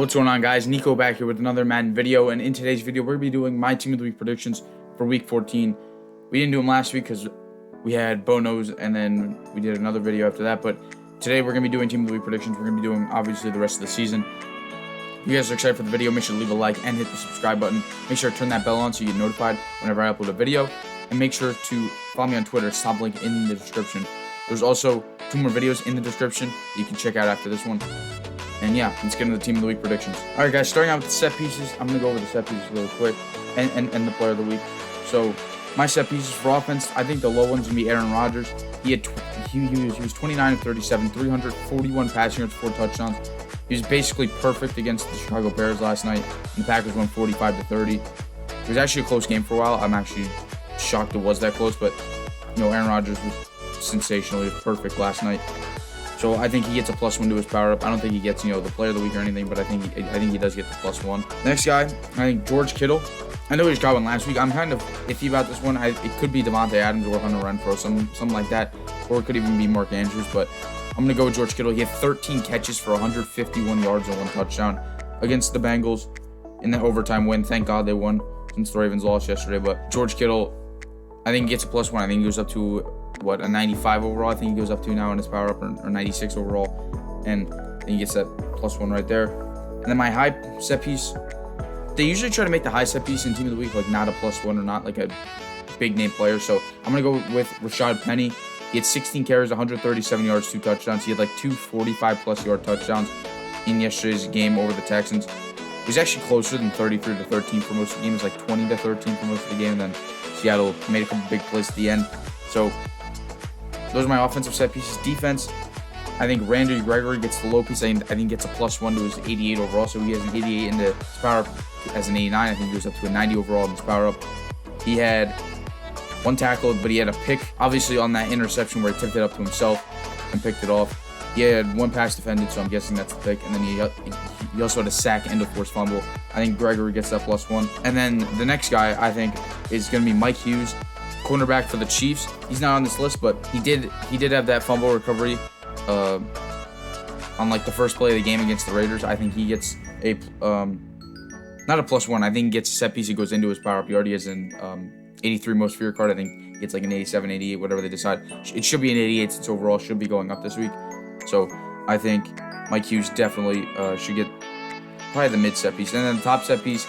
What's going on, guys? Niko back here with another Madden video, and in today's video we're going to be doing my Team of the Week predictions for Week 14. We didn't do them last week because we had Bonos, and then we did another video after that, but today we're going to be doing Team of the Week predictions. We're going to be doing, obviously, the rest of the season. If you guys are excited for the video, make sure to leave a like and hit the subscribe button. Make sure to turn that bell on so you get notified whenever I upload a video, and make sure to follow me on Twitter. Top link in the description. There's also 2 more videos in the description you can check out after this one. And yeah, let's get into the Team of the Week predictions. All right, guys, starting out with the set pieces. I'm going to go over the set pieces really quick and the player of the week. So my set pieces for offense, I think the low one's going to be Aaron Rodgers. He was 29 of 37, 341 passing yards, 4 touchdowns. He was basically perfect against the Chicago Bears last night. And the Packers won 45-30. It was actually a close game for a while. I'm actually shocked it was that close, but you know, Aaron Rodgers was sensational. He was perfect last night. So I think he gets a +1 to his power up. I don't think he gets, the player of the week or anything, but I think he does get the +1. Next guy, I think George Kittle. I know he just got one last week. I'm kind of iffy about this one. It could be Devontae Adams or Hunter Renfrow, something like that, or it could even be Mark Andrews. But I'm gonna go with George Kittle. He had 13 catches for 151 yards and 1 touchdown against the Bengals in the overtime win. Thank God they won since the Ravens lost yesterday. But George Kittle, I think he gets a +1. I think he goes up to a 95 overall. I think he goes up to now in his power up, or 96 overall, and then he gets that +1 right there. And then my high set piece, they usually try to make the high set piece in Team of the Week like not a +1 or not like a big name player. So I'm gonna go with Rashad Penny. He had 16 carries, 137 yards, 2 touchdowns. He had like 2 45+ yard touchdowns in yesterday's game over the Texans. It was actually closer than 33-13 for most of the game. It was like 20-13 for most of the game. And then Seattle made a couple big plays at the end. So those are my offensive set pieces. Defense, I think Randy Gregory gets the low piece. I think gets a +1 to his 88 overall. So he has an 88 in the power up as an 89. I think he goes up to a 90 overall in his power up. He had 1 tackle, but he had a pick, obviously, on that interception where he tipped it up to himself and picked it off. He had 1 pass defended, so I'm guessing that's the pick. And then he also had a sack and a forced fumble. I think Gregory gets that +1. And then the next guy, I think, is going to be Mike Hughes, cornerback for the Chiefs. He's not on this list, but he did have that fumble recovery on like the first play of the game against the Raiders. I think he gets a not a +1. I think he gets a set piece. He goes into his power up. He already has an 83 most fear card. I think it's like an 87, 88, whatever they decide. It should be an 88 since overall should be going up this week. So I think Mike Hughes definitely should get probably the mid set piece. And then the top set piece,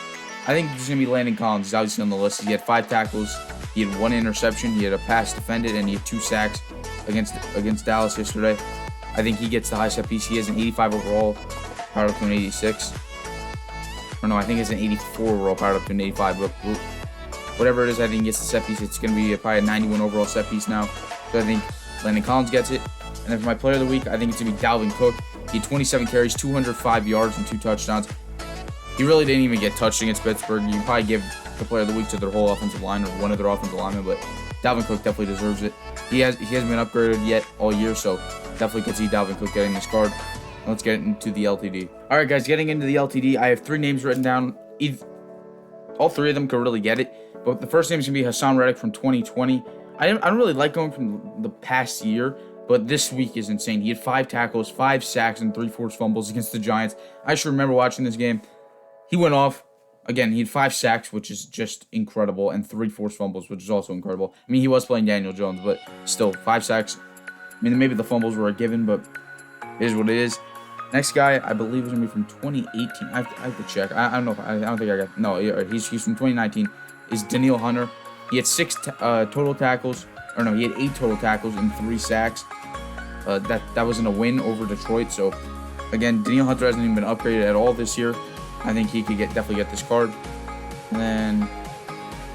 I think he's going to be Landon Collins. He's obviously on the list. He had 5 tackles. He had 1 interception. He had a pass defended, and he had 2 sacks against Dallas yesterday. I think he gets the high set piece. He has an 85 overall, powered up to an 86. Or no, I think it's an 84 overall, powered up to an 85. But whatever it is, I think he gets the set piece. It's going to be probably a 91 overall set piece now. So I think Landon Collins gets it. And then for my player of the week, I think it's going to be Dalvin Cook. He had 27 carries, 205 yards, and 2 touchdowns. He really didn't even get touched against Pittsburgh. You can probably give the player of the week to their whole offensive line or one of their offensive linemen, but Dalvin Cook definitely deserves it. He hasn't been upgraded yet all year, so definitely could see Dalvin Cook getting this card. Let's get into the LTD. All right, guys, getting into the LTD, I have 3 names written down. All 3 of them could really get it, but the first name is going to be Hassan Reddick from 2020. I don't really like going from the past year, but this week is insane. He had 5 tackles, 5 sacks, and 3 forced fumbles against the Giants. I should remember watching this game. He went off. Again, he had 5 sacks, which is just incredible, and 3 forced fumbles, which is also incredible. I mean, he was playing Daniel Jones, but still, 5 sacks. I mean, maybe the fumbles were a given, but it is what it is. Next guy, I believe, is going to be from 2018. I have to check. I don't know. I don't think I got. No, he's from 2019. Is Danielle Hunter. He had 6 total tackles. Or no, he had 8 total tackles and 3 sacks. That wasn't a win over Detroit. So, again, Danielle Hunter hasn't even been upgraded at all this year. I think he could definitely get this card. And then,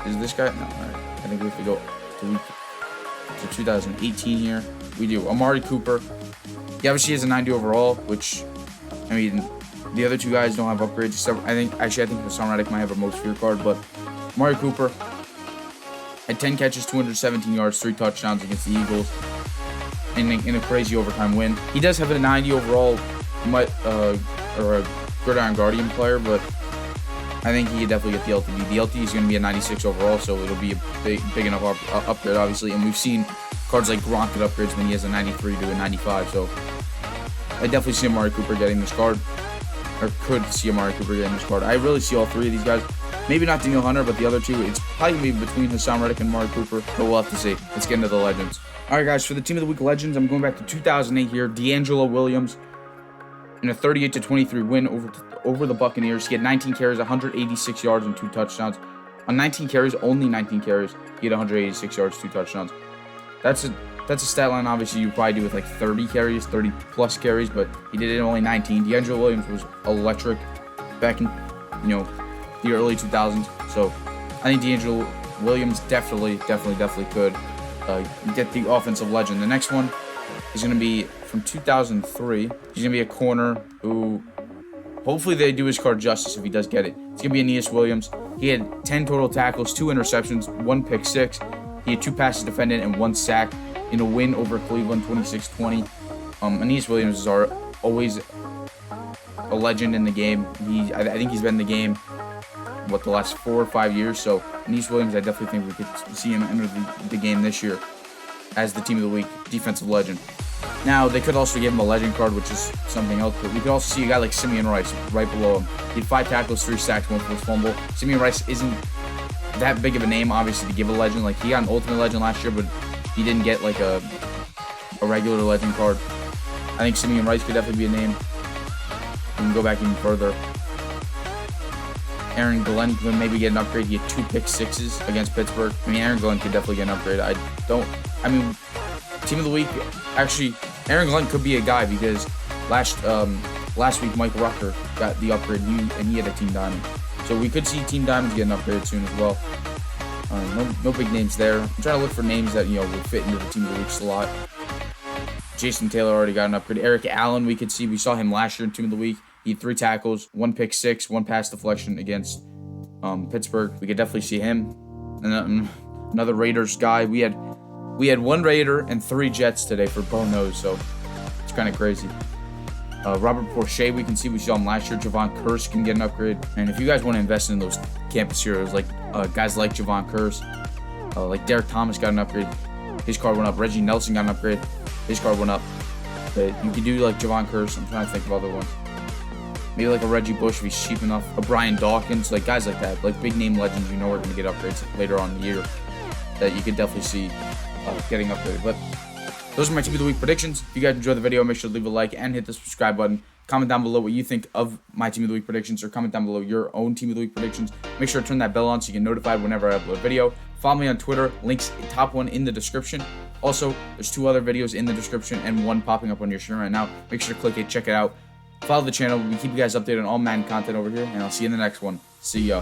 is this guy? No, all right. I think we have to go to 2018 here. We do. Amari Cooper. He obviously has a 90 overall, which, I mean, the other 2 guys don't have upgrades. Except I think Hassan Reddick might have a most fear card, but Amari Cooper had 10 catches, 217 yards, 3 touchdowns against the Eagles in a crazy overtime win. He does have a 90 overall, or a Gridiron Guardian player, but I think he could definitely get the LTD. The LTD is going to be a 96 overall, so it'll be a big enough upgrade, obviously. And we've seen cards like Gronk get upgrades when he has a 93 to a 95, so I definitely see Amari Cooper getting this card. or could see Amari Cooper getting this card. I really see all three of these guys. Maybe not Daniel Hunter, but the other two, it's probably going to be between Hassan Reddick and Amari Cooper, but we'll have to see. Let's get into the legends. All right, guys, for the Team of the Week legends, I'm going back to 2008 here. D'Angelo Williams in a 38-23 win over the Buccaneers. He had 19 carries, 186 yards, and 2 touchdowns. On 19 carries, only 19 carries, he had 186 yards, 2 touchdowns. That's a stat line, obviously, you probably do with like 30 carries, 30-plus carries, but he did it in only 19. D'Angelo Williams was electric back in, the early 2000s. So I think D'Angelo Williams definitely could get the offensive legend. The next one is going to be from 2003. He's going to be a corner who, hopefully they do his card justice if he does get it. It's going to be Aeneas Williams. He had 10 total tackles, 2 interceptions, 1 pick six. He had 2 passes defended and 1 sack in a win over Cleveland, 26-20. Aeneas Williams is always a legend in the game. I think he's been in the game, the last 4 or 5 years. So Aeneas Williams, I definitely think we could see him enter the game this year as the Team of the Week defensive legend. Now, they could also give him a legend card, which is something else, but we could also see a guy like Simeon Rice right below him. He had 5 tackles, 3 sacks, 1 forced fumble. Simeon Rice isn't that big of a name, obviously, to give a legend. Like, he got an ultimate legend last year, but he didn't get like a regular legend card. I think Simeon Rice could definitely be a name. We can go back even further. Aaron Glenn could maybe get an upgrade. He had 2 pick sixes against Pittsburgh. I mean, Aaron Glenn could definitely get an upgrade. Team of the Week, actually, Aaron Glenn could be a guy because last week Mike Rucker got the upgrade and he had a Team Diamond. So we could see Team Diamonds get an upgrade soon as well. No big names there. I'm trying to look for names that will fit into the Team of the Week slot. Jason Taylor already got an upgrade. Eric Allen, we saw him last year in Team of the Week. He had 3 tackles, 1 pick six, 1 pass deflection against Pittsburgh. We could definitely see him. And another Raiders guy. We had 1 Raider and 3 Jets today for Bo Knows, so it's kind of crazy. Robert Porcher, we saw him last year. Javon Curse can get an upgrade. And if you guys want to invest in those campus heroes, like guys like Javon Curse, like Derek Thomas got an upgrade. His card went up. Reggie Nelson got an upgrade. His card went up. But you could do like Javon Curse. I'm trying to think of other ones. Maybe like a Reggie Bush if he's cheap enough. A Brian Dawkins, like guys like that. Like big name legends, are going to get upgrades later on in the year that you could definitely see getting upgraded. But those are my Team of the Week predictions. If you guys enjoyed the video, make sure to leave a like and hit the subscribe button. Comment down below what you think of my Team of the Week predictions, or comment down below your own Team of the Week predictions. Make sure to turn that bell on so you get notified whenever I upload a video. Follow me on Twitter. Links top one in the description. Also, there's 2 other videos in the description and 1 popping up on your screen right now. Make sure to click it, check it out. Follow the channel. We keep you guys updated on all Madden content over here, and I'll see you in the next one. See ya.